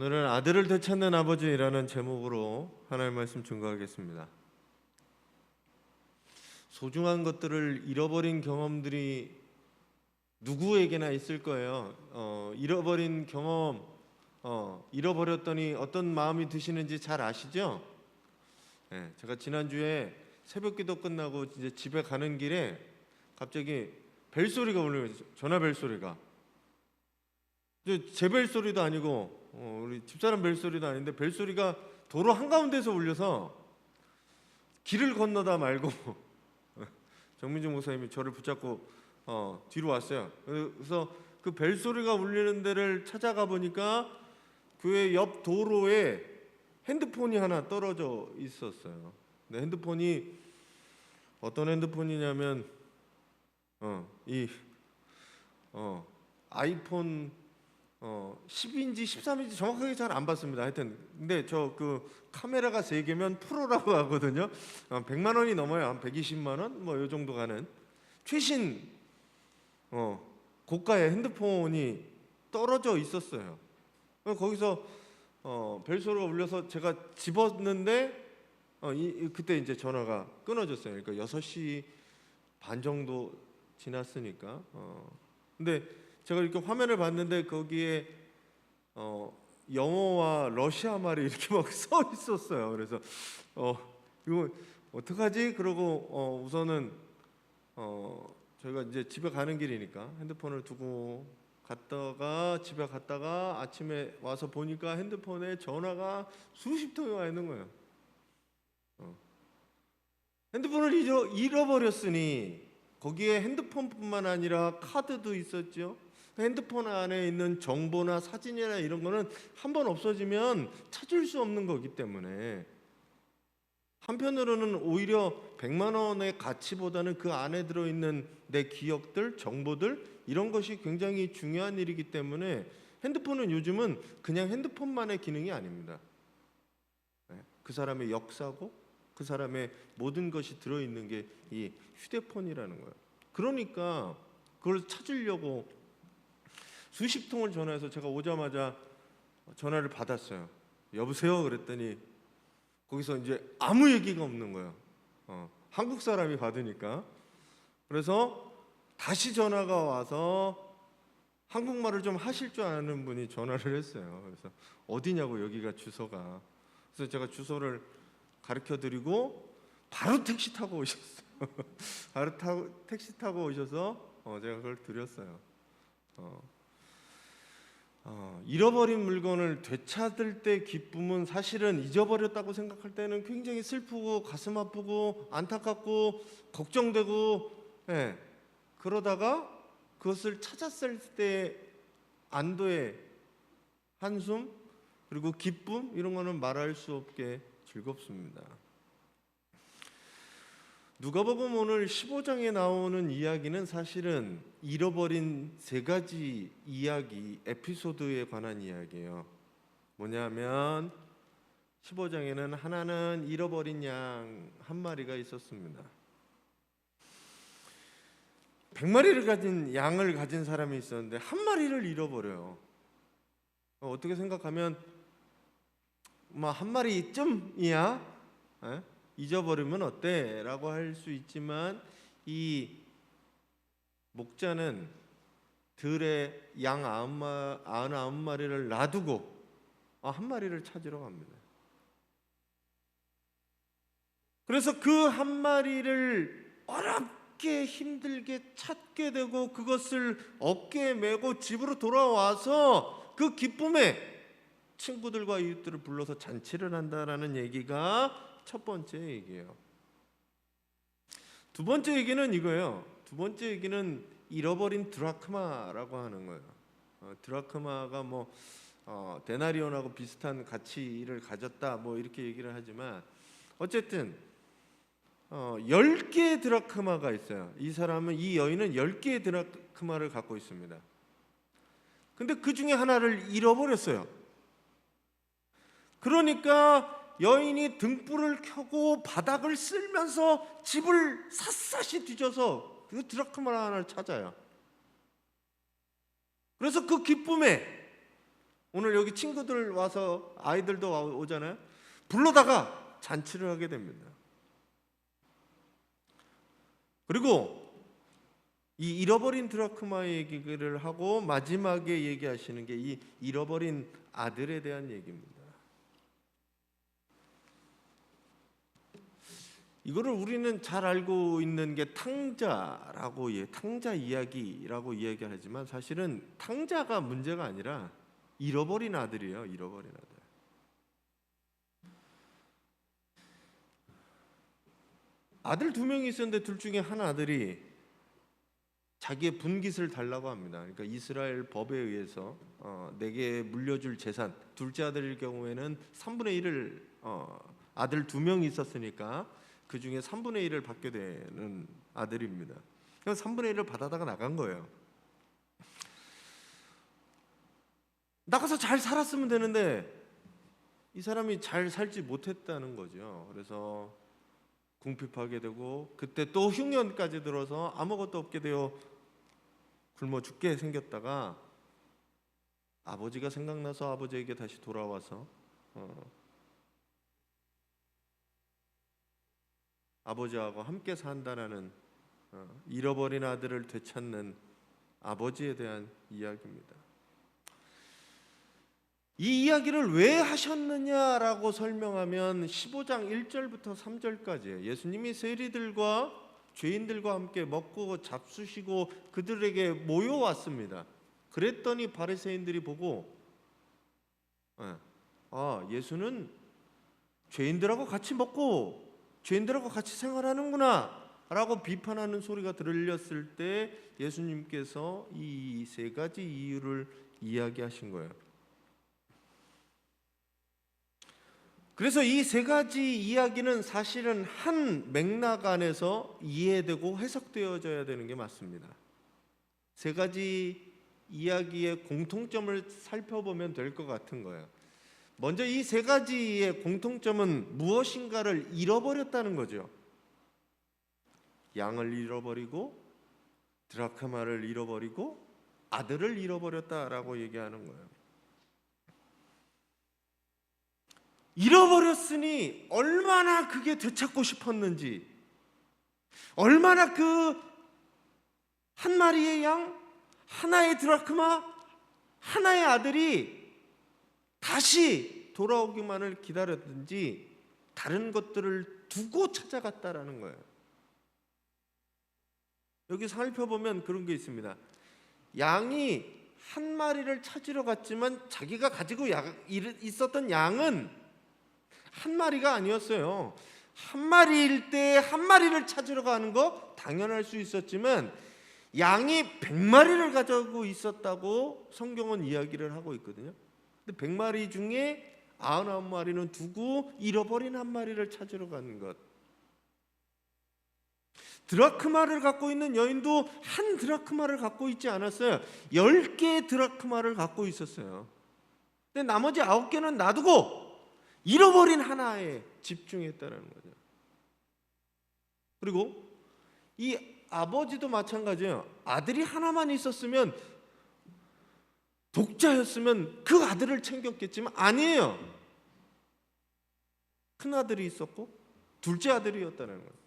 오늘은 아들을 되찾는 아버지라는 제목으로 하나님의 말씀 증거하겠습니다. 소중한 것들을 잃어버린 경험들이 누구에게나 있을 거예요. 잃어버린 경험, 잃어버렸더니 어떤 마음이 드시는지 잘 아시죠? 네, 제가 지난주에 새벽기도 끝나고 이제 집에 가는 길에 갑자기 벨소리가 울리는 거죠. 전화 벨소리가. 제 벨소리도 아니고 우리 집사람 벨소리도 아닌데 벨소리가 도로 한가운데서 울려서 길을 건너다 말고 정민중 목사님이 저를 붙잡고 뒤로 왔어요. 그래서 그 벨소리가 울리는 데를 찾아가 보니까 교회 옆 도로에 핸드폰이 하나 떨어져 있었어요. 근데 핸드폰이 어떤 핸드폰이냐면 아이폰 10인지 13인지 정확하게 잘 안 봤습니다. 하여튼 근데 저 그 카메라가 3개면 프로라고 하거든요. 100만 원이 넘어요. 한 120만 원 뭐 요 정도 가는 최신 고가의 핸드폰이 떨어져 있었어요. 거기서 벨소리가 울려서 제가 집었는데 그때 이제 전화가 끊어졌어요. 그러니까 6시 반 정도 지났으니까. 근데 제가 이렇게 화면을 봤는데 거기에 영어와 러시아 말이 이렇게 막 써 있었어요. 그래서 이거 어떡하지? 그러고 우선은 저희가 이제 집에 가는 길이니까 핸드폰을 두고 갔다가 집에 갔다가 아침에 와서 보니까 핸드폰에 전화가 수십 통이 와 있는 거예요. 핸드폰을 잃어버렸으니 거기에 핸드폰뿐만 아니라 카드도 있었죠. 핸드폰 안에 있는 정보나 사진이나 이런 거는 한번 없어지면 찾을 수 없는 거기 때문에 한편으로는 오히려 100만 원의 가치보다는 그 안에 들어있는 내 기억들, 정보들 이런 것이 굉장히 중요한 일이기 때문에 핸드폰은 요즘은 그냥 핸드폰만의 기능이 아닙니다. 그 사람의 역사고 그 사람의 모든 것이 들어있는 게 이 휴대폰이라는 거예요. 그러니까 그걸 찾으려고 수십 통을 전화해서 제가 오자마자 전화를 받았어요. 여보세요? 그랬더니 거기서 이제 아무 얘기가 없는 거예요. 한국 사람이 받으니까. 그래서 다시 전화가 와서 한국말을 좀 하실 줄 아는 분이 전화를 했어요. 그래서 어디냐고 여기가 주소가. 그래서 제가 주소를 가르쳐드리고 바로 택시 타고 오셨어요. 바로 택시 타고 오셔서 제가 그걸 드렸어요. 잃어버린 물건을 되찾을 때 기쁨은 사실은 잊어버렸다고 생각할 때는 굉장히 슬프고 가슴 아프고 안타깝고 걱정되고 그러다가 그것을 찾았을 때 안도의 한숨 그리고 기쁨 이런 거는 말할 수 없게 즐겁습니다. 누가복음 오늘 15장에 나오는 이야기는 사실은 잃어버린 3가지 이야기, 에피소드에 관한 이야기예요. 뭐냐면 15장에는 하나는 잃어버린 양 한 마리가 있었습니다. 100마리를 가진 양을 가진 사람이 있었는데 한 마리를 잃어버려요. 어떻게 생각하면 한 마리쯤이야? 잊어버리면 어때? 라고 할 수 있지만 이 목자는 들에 양 99마리를 놔두고 한 마리를 찾으러 갑니다. 그래서 그 한 마리를 어렵게 힘들게 찾게 되고 그것을 어깨에 메고 집으로 돌아와서 그 기쁨에 친구들과 이웃들을 불러서 잔치를 한다라는 얘기가 첫 번째 얘기예요. 두 번째 얘기는 이거예요. 두 번째 얘기는 잃어버린 드라크마라고 하는 거예요. 드라크마가 데나리온하고 비슷한 가치를 가졌다 이렇게 얘기를 하지만 어쨌든 10개의 드라크마가 있어요. 이 여인은 10개의 드라크마를 갖고 있습니다. 근데 그 중에 하나를 잃어버렸어요. 그러니까 여인이 등불을 켜고 바닥을 쓸면서 집을 샅샅이 뒤져서 그 드라크마 하나를 찾아요. 그래서 그 기쁨에 오늘 여기 친구들 와서 아이들도 오잖아요. 불러다가 잔치를 하게 됩니다. 그리고 이 잃어버린 드라크마 얘기를 하고 마지막에 얘기하시는 게 이 잃어버린 아들에 대한 얘기입니다. 이거를 우리는 잘 알고 있는 게 탕자라고 탕자 이야기라고 이야기하지만 사실은 탕자가 문제가 아니라 잃어버린 아들이에요. 잃어버린 아들. 아들 두 명이 있었는데 둘 중에 한 아들이 자기의 분깃을 달라고 합니다. 그러니까 이스라엘 법에 의해서 내게 물려줄 재산, 둘째 아들일 경우에는 3분의 1을 아들 두 명이 있었으니까 그 중에 3분의 1을 받게 되는 아들입니다. 그래서 3분의 1을 받아다가 나간 거예요. 나가서 잘 살았으면 되는데 이 사람이 잘 살지 못했다는 거죠. 그래서 궁핍하게 되고 그때 또 흉년까지 들어서 아무것도 없게 되어 굶어 죽게 생겼다가 아버지가 생각나서 아버지에게 다시 돌아와서 아버지하고 함께 산다라는 잃어버린 아들을 되찾는 아버지에 대한 이야기입니다. 이 이야기를 왜 하셨느냐라고 설명하면 15장 1절부터 3절까지예요. 예수님이 세리들과 죄인들과 함께 먹고 잡수시고 그들에게 모여왔습니다. 그랬더니 바리새인들이 보고 예수는 죄인들하고 같이 먹고 죄인들하고 같이 생활하는구나 라고 비판하는 소리가 들렸을 때 예수님께서 이 세 가지 이유를 이야기하신 거예요. 그래서 이 세 가지 이야기는 사실은 한 맥락 안에서 이해되고 해석되어져야 되는 게 맞습니다. 세 가지 이야기의 공통점을 살펴보면 될 것 같은 거예요. 먼저 이 세 가지의 공통점은 무엇인가를 잃어버렸다는 거죠. 양을 잃어버리고 드라크마를 잃어버리고 아들을 잃어버렸다라고 얘기하는 거예요. 잃어버렸으니 얼마나 그게 되찾고 싶었는지, 얼마나 그 한 마리의 양, 하나의 드라크마, 하나의 아들이 다시 돌아오기만을 기다렸든지 다른 것들을 두고 찾아갔다라는 거예요. 여기 살펴보면 그런 게 있습니다. 양이 한 마리를 찾으러 갔지만 자기가 가지고 있었던 양은 한 마리가 아니었어요. 한 마리일 때 한 마리를 찾으러 가는 거 당연할 수 있었지만 양이 100마리를 가지고 있었다고 성경은 이야기를 하고 있거든요. 근데 100마리 중에 99마리는 두고 잃어버린 한 마리를 찾으러 가는 것. 드라크마를 갖고 있는 여인도 한 드라크마를 갖고 있지 않았어요. 10개의 드라크마를 갖고 있었어요. 근데 나머지 9개는 놔두고 잃어버린 하나에 집중했다는 거죠. 그리고 이 아버지도 마찬가지예요. 아들이 하나만 있었으면, 독자였으면 그 아들을 챙겼겠지만 아니에요. 큰 아들이 있었고 둘째 아들이었다는 거예요.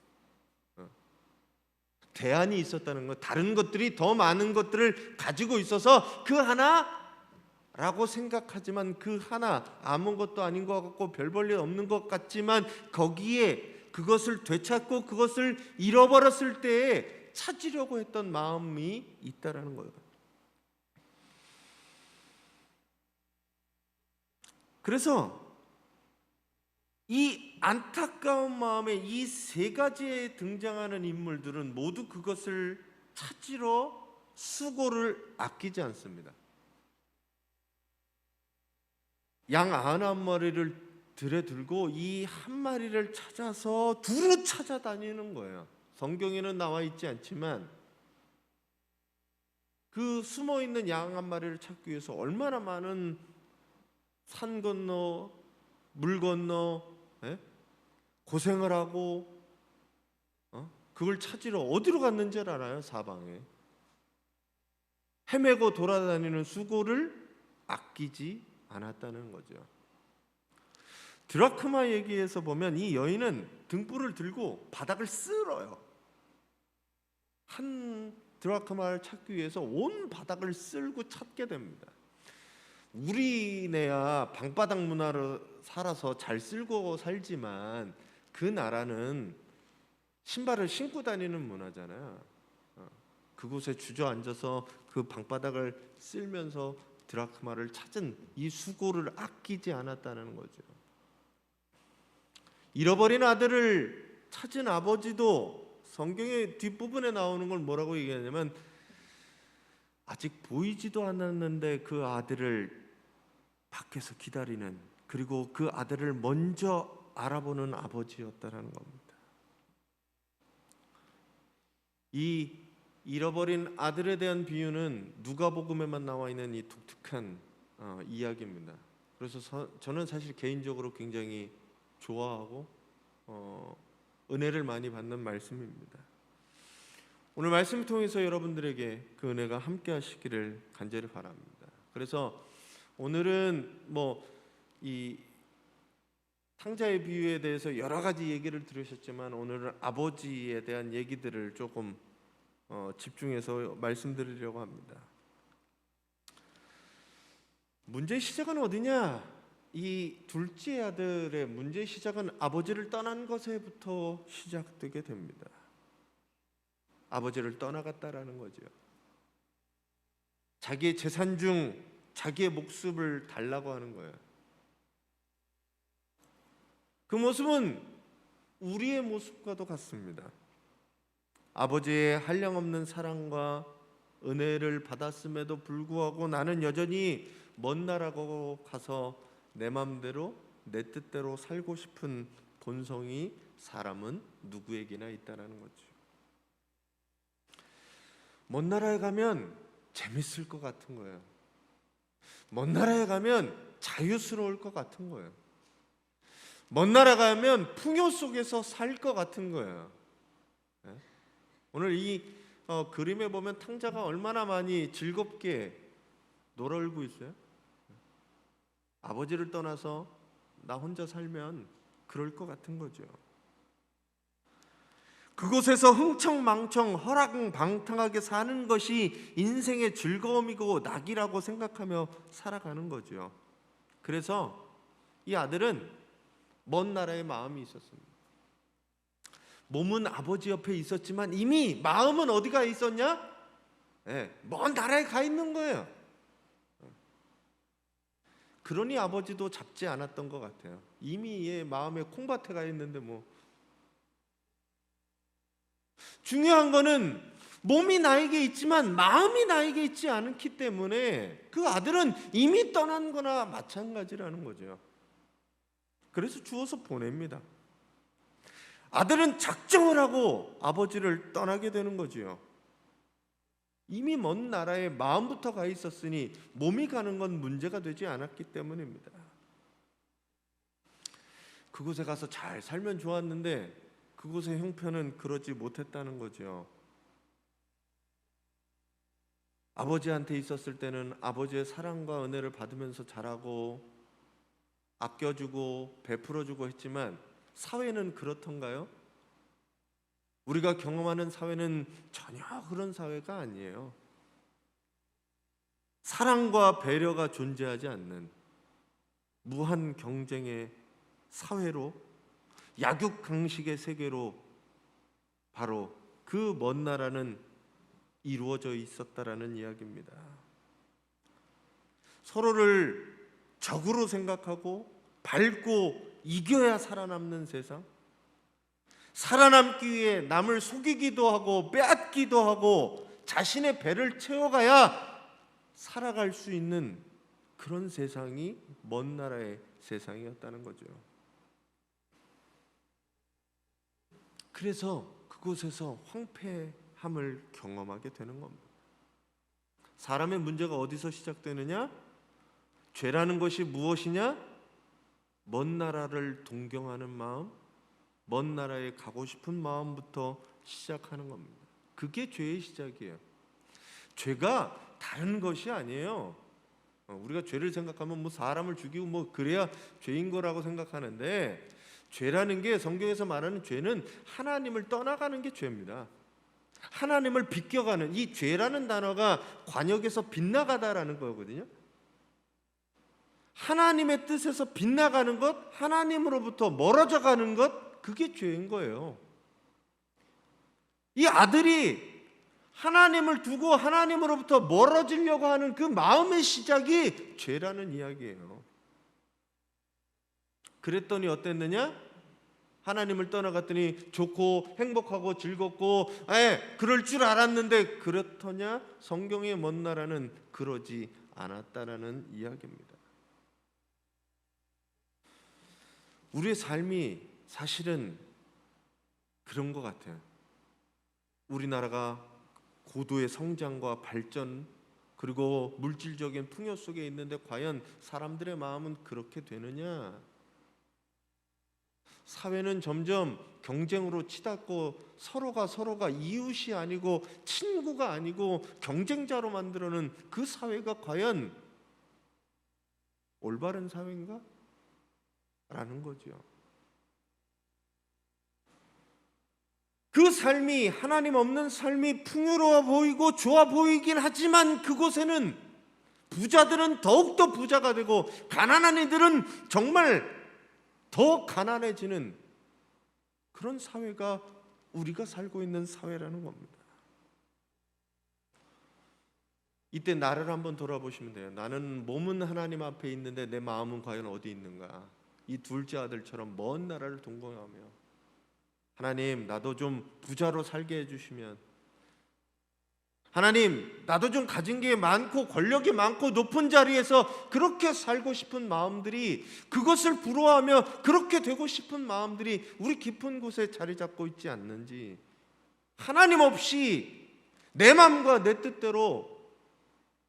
대안이 있었다는 거. 다른 것들이 더 많은 것들을 가지고 있어서 그 하나라고 생각하지만 그 하나 아무것도 아닌 것 같고 별 볼일 없는 것 같지만 거기에 그것을 되찾고 그것을 잃어버렸을 때에 찾으려고 했던 마음이 있다라는 거예요. 그래서 이 안타까운 마음에 이 세 가지에 등장하는 인물들은 모두 그것을 찾으러 수고를 아끼지 않습니다. 양 99마리를 들여들고 이 한 마리를 찾아서 두루 찾아다니는 거예요. 성경에는 나와 있지 않지만 그 숨어있는 양 한 마리를 찾기 위해서 얼마나 많은 산 건너 물 건너 고생을 하고 그걸 찾으러 어디로 갔는지 알아요? 사방에 헤매고 돌아다니는 수고를 아끼지 않았다는 거죠. 드라크마 얘기에서 보면 이 여인은 등불을 들고 바닥을 쓸어요. 한 드라크마를 찾기 위해서 온 바닥을 쓸고 찾게 됩니다. 우리네야 방바닥 문화로 살아서 잘 쓸고 살지만 그 나라는 신발을 신고 다니는 문화잖아요. 그곳에 주저앉아서 그 방바닥을 쓸면서 드라크마를 찾은 이 수고를 아끼지 않았다는 거죠. 잃어버린 아들을 찾은 아버지도 성경의 뒷부분에 나오는 걸 뭐라고 얘기하냐면 아직 보이지도 않았는데 그 아들을 밖에서 기다리는, 그리고 그 아들을 먼저 알아보는 아버지였다라는 겁니다. 이 잃어버린 아들에 대한 비유는 누가복음에만 나와 있는 이 독특한 이야기입니다. 그래서 저는 사실 개인적으로 굉장히 좋아하고 은혜를 많이 받는 말씀입니다. 오늘 말씀을 통해서 여러분들에게 그 은혜가 함께 하시기를 간절히 바랍니다. 그래서 오늘은 이 탕자의 비유에 대해서 여러 가지 얘기를 들으셨지만 오늘은 아버지에 대한 얘기들을 조금 집중해서 말씀드리려고 합니다. 문제의 시작은 어디냐? 이 둘째 아들의 문제의 시작은 아버지를 떠난 것에부터 시작되게 됩니다. 아버지를 떠나갔다라는 거죠. 자기의 재산 중 자기의 목숨을 달라고 하는 거예요. 그 모습은 우리의 모습과도 같습니다. 아버지의 한량없는 사랑과 은혜를 받았음에도 불구하고 나는 여전히 먼 나라로 가서 내 맘대로 내 뜻대로 살고 싶은 본성이 사람은 누구에게나 있다는 거죠. 먼 나라에 가면 재밌을 것 같은 거예요. 먼 나라에 가면 자유스러울 것 같은 거예요. 먼 나라 가면 풍요 속에서 살 것 같은 거예요. 오늘 이 그림에 보면 탕자가 얼마나 많이 즐겁게 놀아올고 있어요. 아버지를 떠나서 나 혼자 살면 그럴 것 같은 거죠. 그곳에서 흥청망청 허랑방탕하게 사는 것이 인생의 즐거움이고 낙이라고 생각하며 살아가는 거죠. 그래서 이 아들은 먼 나라에 마음이 있었습니다. 몸은 아버지 옆에 있었지만 이미 마음은 어디가 있었냐? 먼 나라에 가 있는 거예요. 그러니 아버지도 잡지 않았던 것 같아요. 이미 얘 마음에 콩밭에 가 있는데 중요한 거는 몸이 나에게 있지만 마음이 나에게 있지 않기 때문에 그 아들은 이미 떠난 거나 마찬가지라는 거죠. 그래서 주어서 보냅니다. 아들은 작정을 하고 아버지를 떠나게 되는 거지요. 이미 먼 나라에 마음부터 가 있었으니 몸이 가는 건 문제가 되지 않았기 때문입니다. 그곳에 가서 잘 살면 좋았는데 그곳의 형편은 그러지 못했다는 거죠. 아버지한테 있었을 때는 아버지의 사랑과 은혜를 받으면서 자라고 아껴주고 베풀어주고 했지만 사회는 그렇던가요? 우리가 경험하는 사회는 전혀 그런 사회가 아니에요. 사랑과 배려가 존재하지 않는 무한 경쟁의 사회로, 약육강식의 세계로 바로 그 먼 나라는 이루어져 있었다라는 이야기입니다. 서로를 적으로 생각하고 밟고 이겨야 살아남는 세상, 살아남기 위해 남을 속이기도 하고 빼앗기도 하고 자신의 배를 채워가야 살아갈 수 있는 그런 세상이 먼 나라의 세상이었다는 거죠. 그래서 그곳에서 황폐함을 경험하게 되는 겁니다. 사람의 문제가 어디서 시작되느냐? 죄라는 것이 무엇이냐? 먼 나라를 동경하는 마음, 먼 나라에 가고 싶은 마음부터 시작하는 겁니다. 그게 죄의 시작이에요. 죄가 다른 것이 아니에요. 우리가 죄를 생각하면 뭐 사람을 죽이고 뭐 그래야 죄인 거라고 생각하는데, 죄라는 게, 성경에서 말하는 죄는 하나님을 떠나가는 게 죄입니다. 하나님을 비껴가는, 이 죄라는 단어가 관역에서 빗나가다라는 거거든요. 하나님의 뜻에서 빗나가는 것, 하나님으로부터 멀어져 가는 것, 그게 죄인 거예요. 이 아들이 하나님을 두고 하나님으로부터 멀어지려고 하는 그 마음의 시작이 죄라는 이야기예요. 그랬더니 어땠느냐? 하나님을 떠나갔더니 좋고 행복하고 즐겁고, 그럴 줄 알았는데 그렇더냐? 성경의 먼 나라는 그러지 않았다라는 이야기입니다. 우리의 삶이 사실은 그런 것 같아요. 우리나라가 고도의 성장과 발전, 그리고 물질적인 풍요 속에 있는데 과연 사람들의 마음은 그렇게 되느냐? 사회는 점점 경쟁으로 치닫고 서로가 이웃이 아니고 친구가 아니고 경쟁자로 만들어놓은 그 사회가 과연 올바른 사회인가? 라는 거죠. 그 삶이, 하나님 없는 삶이 풍요로워 보이고 좋아 보이긴 하지만 그곳에는 부자들은 더욱더 부자가 되고 가난한 이들은 정말 더 가난해지는 그런 사회가 우리가 살고 있는 사회라는 겁니다. 이때 나를 한번 돌아보시면 돼요. 나는 몸은 하나님 앞에 있는데 내 마음은 과연 어디 있는가? 이 둘째 아들처럼 먼 나라를 동경하며, 하나님 나도 좀 부자로 살게 해주시면, 하나님 나도 좀 가진 게 많고 권력이 많고 높은 자리에서 그렇게 살고 싶은 마음들이, 그것을 부러워하며 그렇게 되고 싶은 마음들이 우리 깊은 곳에 자리 잡고 있지 않는지, 하나님 없이 내 마음과 내 뜻대로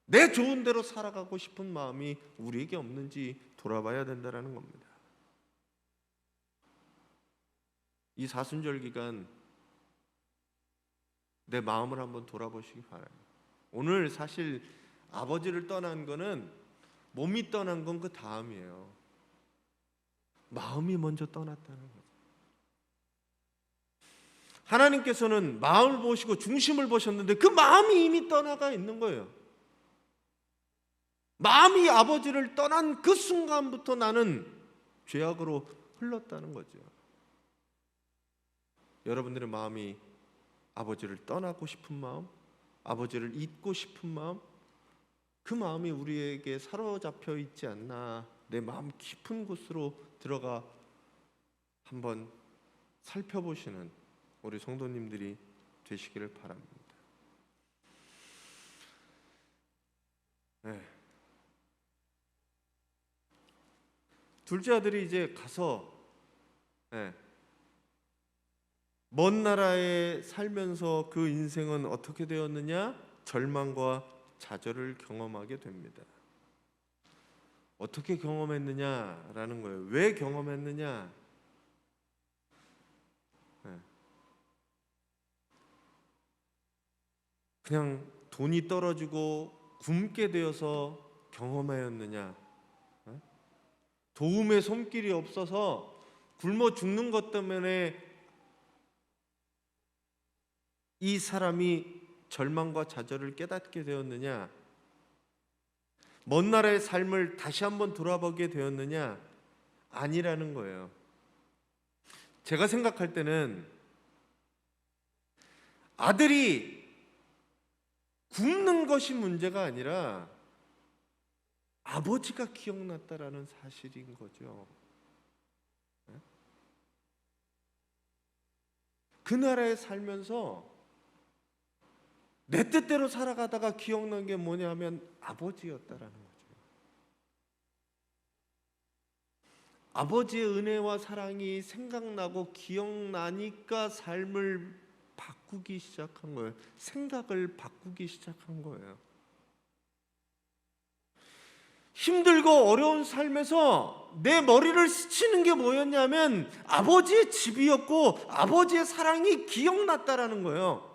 내 좋은 대로 살아가고 싶은 마음이 우리에게 없는지 돌아봐야 된다는 겁니다. 이 사순절 기간 내 마음을 한번 돌아보시기 바라요. 오늘 사실 아버지를 떠난 거는, 몸이 떠난 건 그 다음이에요. 마음이 먼저 떠났다는 거죠. 하나님께서는 마음을 보시고 중심을 보셨는데 그 마음이 이미 떠나가 있는 거예요. 마음이 아버지를 떠난 그 순간부터 나는 죄악으로 흘렀다는 거죠. 여러분들의 마음이 아버지를 떠나고 싶은 마음, 아버지를 잊고 싶은 마음, 그 마음이 우리에게 사로잡혀 있지 않나, 내 마음 깊은 곳으로 들어가 한번 살펴보시는 우리 성도님들이 되시기를 바랍니다. 네. 둘째 아들이 이제 가서 먼 나라에 살면서 그 인생은 어떻게 되었느냐? 절망과 좌절을 경험하게 됩니다. 어떻게 경험했느냐라는 거예요. 왜 경험했느냐? 그냥 돈이 떨어지고 굶게 되어서 경험하였느냐? 도움의 손길이 없어서 굶어 죽는 것 때문에 이 사람이 절망과 좌절을 깨닫게 되었느냐? 먼 나라의 삶을 다시 한번 돌아보게 되었느냐? 아니라는 거예요. 제가 생각할 때는 아들이 굶는 것이 문제가 아니라 아버지가 기억났다라는 사실인 거죠. 그 나라에 살면서 내 뜻대로 살아가다가 기억난 게 뭐냐면 아버지였다라는 거죠. 아버지의 은혜와 사랑이 생각나고 기억나니까 삶을 바꾸기 시작한 거예요. 생각을 바꾸기 시작한 거예요. 힘들고 어려운 삶에서 내 머리를 스치는 게 뭐였냐면 아버지의 집이었고 아버지의 사랑이 기억났다라는 거예요.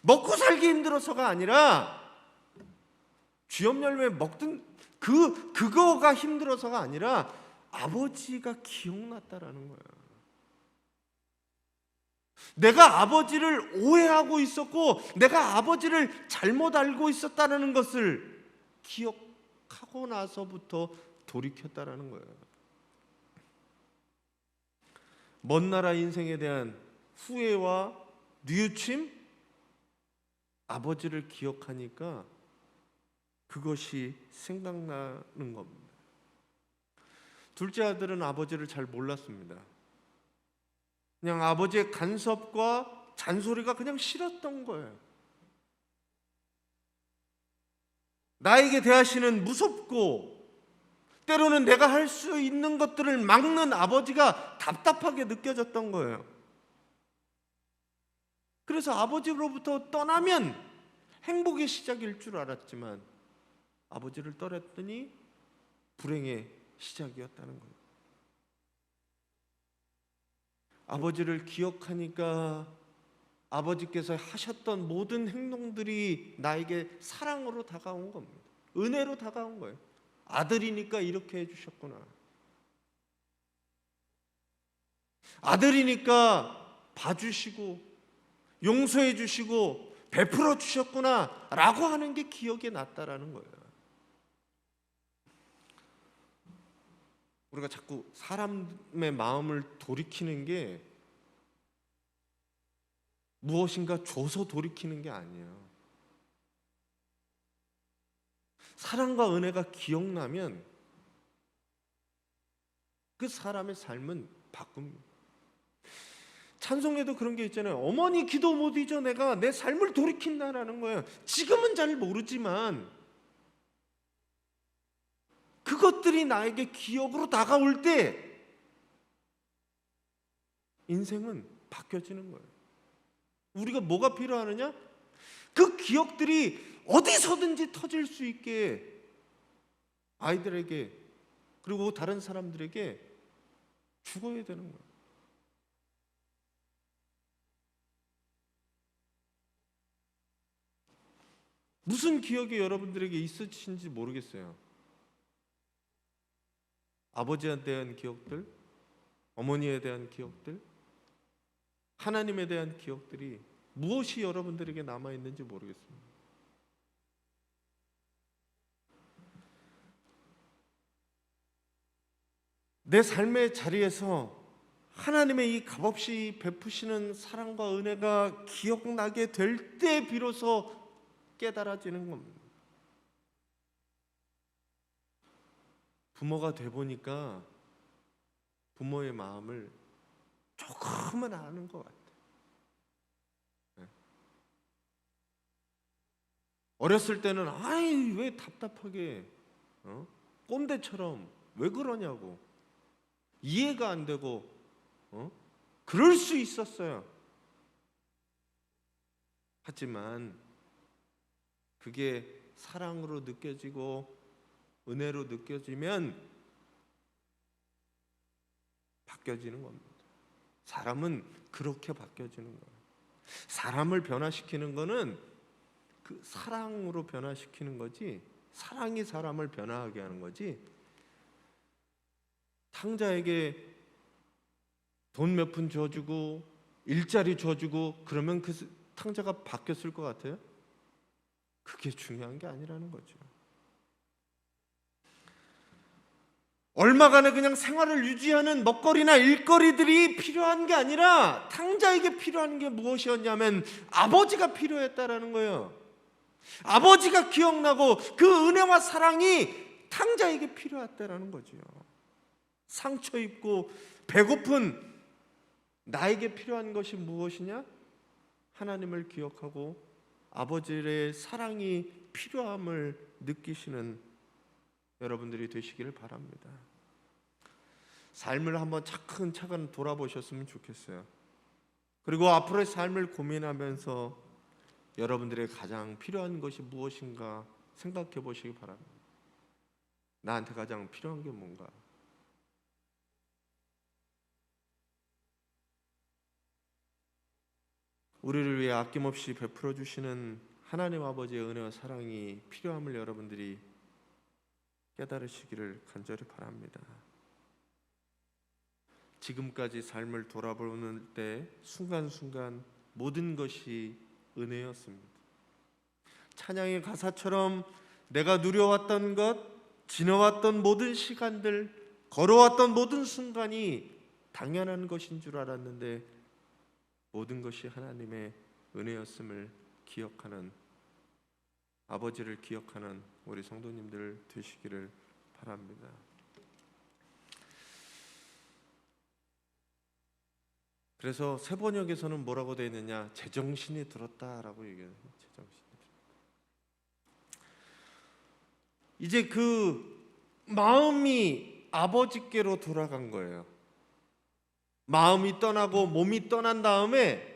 먹고 살기 힘들어서가 아니라 쥐염 열매 먹든 그거가 힘들어서가 아니라 아버지가 기억났다라는 거예요. 내가 아버지를 오해하고 있었고 내가 아버지를 잘못 알고 있었다는 것을 기억하고 나서부터 돌이켰다라는 거예요. 먼 나라 인생에 대한 후회와 뉘우침, 아버지를 기억하니까 그것이 생각나는 겁니다. 둘째 아들은 아버지를 잘 몰랐습니다. 그냥 아버지의 간섭과 잔소리가 그냥 싫었던 거예요. 나에게 대하시는 무섭고 때로는 내가 할 수 있는 것들을 막는 아버지가 답답하게 느껴졌던 거예요. 그래서 아버지로부터 떠나면 행복의 시작일 줄 알았지만 아버지를 떠났더니 불행의 시작이었다는 거예요. 아버지를 기억하니까 아버지께서 하셨던 모든 행동들이 나에게 사랑으로 다가온 겁니다. 은혜로 다가온 거예요. 아들이니까 이렇게 해주셨구나. 아들이니까 봐주시고 용서해 주시고 베풀어 주셨구나 라고 하는 게 기억에 났다라는 거예요. 우리가 자꾸 사람의 마음을 돌이키는 게 무엇인가 줘서 돌이키는 게 아니에요. 사랑과 은혜가 기억나면 그 사람의 삶은 바꿉니다. 찬송에도 그런 게 있잖아요. 어머니 기도 못 잊어 내가 내 삶을 돌이킨다라는 거예요. 지금은 잘 모르지만 그것들이 나에게 기억으로 다가올 때 인생은 바뀌어지는 거예요. 우리가 뭐가 필요하느냐? 그 기억들이 어디서든지 터질 수 있게 아이들에게 그리고 다른 사람들에게 죽어야 되는 거예요. 무슨 기억이 여러분들에게 있으신지 모르겠어요. 아버지에 대한 기억들, 어머니에 대한 기억들, 하나님에 대한 기억들이 무엇이 여러분들에게 남아있는지 모르겠습니다. 내 삶의 자리에서 하나님의 이 값없이 베푸시는 사랑과 은혜가 기억나게 될 때 비로소 깨달아지는 겁니다. 부모가 돼 보니까 부모의 마음을 조금은 아는 것 같아요. 어렸을 때는 아이 왜 답답하게 꼰대처럼 왜 그러냐고 이해가 안 되고 그럴 수 있었어요. 하지만 그게 사랑으로 느껴지고 은혜로 느껴지면 바뀌어지는 겁니다. 사람은 그렇게 바뀌어지는 거예요. 사람을 변화시키는 거는 그 사랑으로 변화시키는 거지, 사랑이 사람을 변화하게 하는 거지. 탕자에게 돈 몇 푼 줘주고 일자리 줘주고 그러면 그 탕자가 바뀌었을 것 같아요? 그게 중요한 게 아니라는 거죠. 얼마간의 그냥 생활을 유지하는 먹거리나 일거리들이 필요한 게 아니라 탕자에게 필요한 게 무엇이었냐면 아버지가 필요했다라는 거예요. 아버지가 기억나고 그 은혜와 사랑이 탕자에게 필요했다라는 거죠. 상처 입고 배고픈 나에게 필요한 것이 무엇이냐? 하나님을 기억하고 아버지의 사랑이 필요함을 느끼시는 여러분들이 되시기를 바랍니다. 삶을 한번 차근차근 돌아보셨으면 좋겠어요. 그리고 앞으로의 삶을 고민하면서 여러분들의 가장 필요한 것이 무엇인가 생각해 보시기 바랍니다. 나한테 가장 필요한 게 뭔가? 우리를 위해 아낌없이 베풀어 주시는 하나님 아버지의 은혜와 사랑이 필요함을 여러분들이 깨달으시기를 간절히 바랍니다. 지금까지 삶을 돌아보는 때 순간순간 모든 것이 은혜였습니다. 찬양의 가사처럼 내가 누려왔던 것, 지나왔던 모든 시간들, 걸어왔던 모든 순간이 당연한 것인 줄 알았는데 모든 것이 하나님의 은혜였음을 기억하는, 아버지를 기억하는 우리 성도님들 되시기를 바랍니다. 그래서 세번역에서는 뭐라고 되어 있느냐? 제정신이 들었다라고 얘기해요. 제정신이. 이제 그 마음이 아버지께로 돌아간 거예요. 마음이 떠나고 몸이 떠난 다음에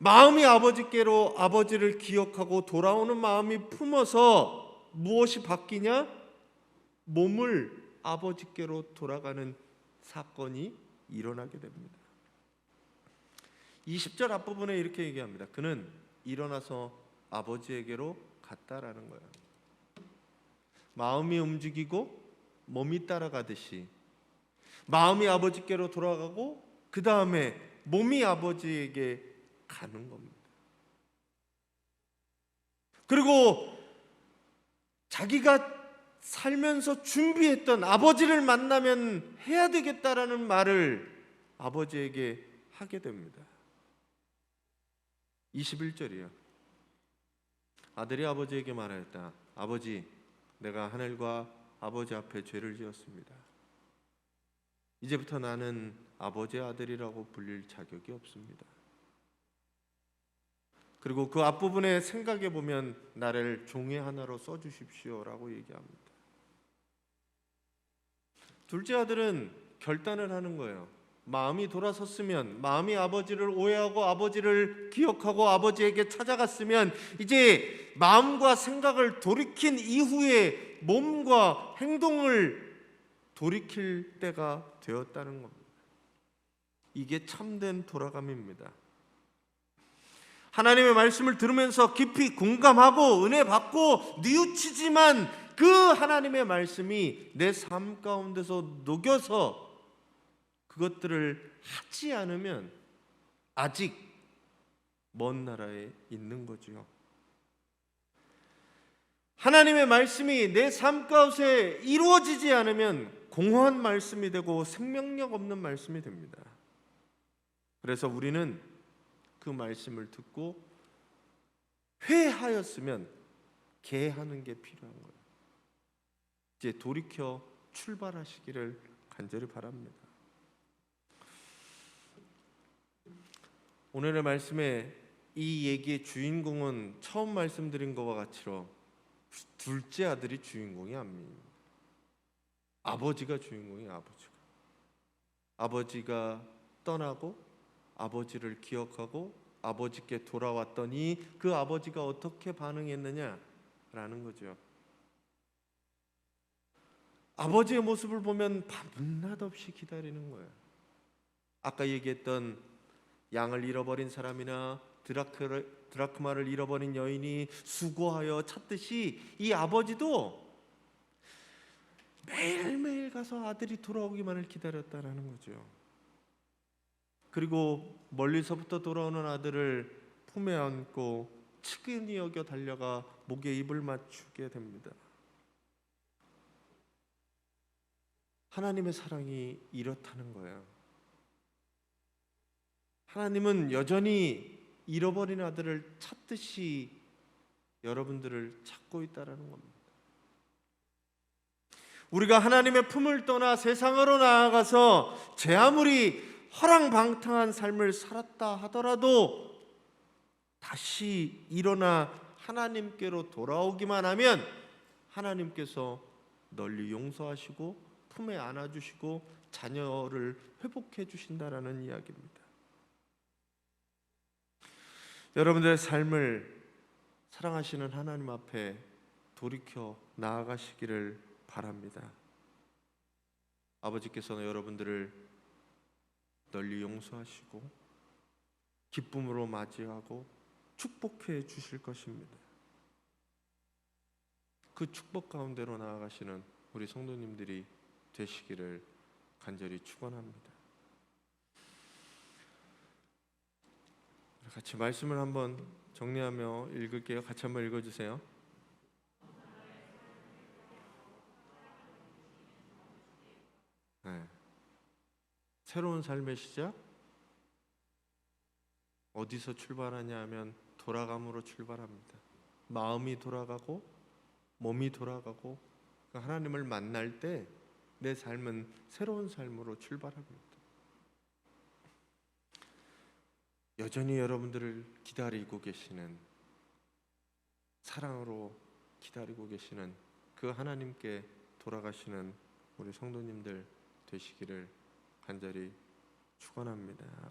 마음이 아버지께로, 아버지를 기억하고 돌아오는 마음이 품어서 무엇이 바뀌냐? 몸을 아버지께로 돌아가는 사건이 일어나게 됩니다. 20절 앞부분에 이렇게 얘기합니다. 그는 일어나서 아버지에게로 갔다라는 거예요. 마음이 움직이고 몸이 따라가듯이 마음이 아버지께로 돌아가고 그 다음에 몸이 아버지에게 가는 겁니다. 그리고 자기가 살면서 준비했던 아버지를 만나면 해야 되겠다라는 말을 아버지에게 하게 됩니다. 21절이요. 아들이 아버지에게 말하였다. 아버지, 내가 하늘과 아버지 앞에 죄를 지었습니다. 이제부터 나는 아버지의 아들이라고 불릴 자격이 없습니다. 그리고 그 앞부분에 생각해 보면 나를 종의 하나로 써주십시오라고 얘기합니다. 둘째 아들은 결단을 하는 거예요. 마음이 돌아섰으면, 마음이 아버지를 오해하고 아버지를 기억하고 아버지에게 찾아갔으면 이제 마음과 생각을 돌이킨 이후에 몸과 행동을 돌이킬 때가 되었다는 겁니다. 이게 참된 돌아감입니다. 하나님의 말씀을 들으면서 깊이 공감하고 은혜 받고 뉘우치지만 그 하나님의 말씀이 내 삶 가운데서 녹여서 그것들을 하지 않으면 아직 먼 나라에 있는 거죠. 하나님의 말씀이 내 삶 가운데 이루어지지 않으면 공허한 말씀이 되고 생명력 없는 말씀이 됩니다. 그래서 우리는 그 말씀을 듣고 회하였으면 개하는 게 필요한 거예요. 이제 돌이켜 출발하시기를 간절히 바랍니다. 오늘의 말씀에 이 얘기의 주인공은 처음 말씀드린 것과 같이로 둘째 아들이 주인공이 아닙니다. 아버지가 주인공이에요. 아버지가 떠나고 아버지를 기억하고 아버지께 돌아왔더니 그 아버지가 어떻게 반응했느냐라는 거죠. 아버지의 모습을 보면 밤낮 없이 기다리는 거예요. 아까 얘기했던 양을 잃어버린 사람이나 드라크마를 잃어버린 여인이 수고하여 찾듯이 이 아버지도 매일매일 가서 아들이 돌아오기만을 기다렸다라는 거죠. 그리고 멀리서부터 돌아오는 아들을 품에 안고 측은히 여겨 달려가 목에 입을 맞추게 됩니다. 하나님의 사랑이 이렇다는 거예요. 하나님은 여전히 잃어버린 아들을 찾듯이 여러분들을 찾고 있다라는 겁니다. 우리가 하나님의 품을 떠나 세상으로 나아가서 제 아무리 허랑방탕한 삶을 살았다 하더라도 다시 일어나 하나님께로 돌아오기만 하면 하나님께서 널리 용서하시고 품에 안아주시고 자녀를 회복해 주신다라는 이야기입니다. 여러분들의 삶을 사랑하시는 하나님 앞에 돌이켜 나아가시기를 바랍니다. 아버지께서는 여러분들을 널리 용서하시고 기쁨으로 맞이하고 축복해 주실 것입니다. 그 축복 가운데로 나아가시는 우리 성도님들이 되시기를 간절히 축원합니다. 같이 말씀을 한번 정리하며 읽을게요. 같이 한번 읽어주세요. 네. 새로운 삶의 시작 어디서 출발하냐 하면 돌아감으로 출발합니다. 마음이 돌아가고 몸이 돌아가고 하나님을 만날 때 내 삶은 새로운 삶으로 출발합니다. 여전히 여러분들을 기다리고 계시는, 사랑으로 기다리고 계시는 그 하나님께 돌아가시는 우리 성도님들 되시기를 간절히 축원합니다.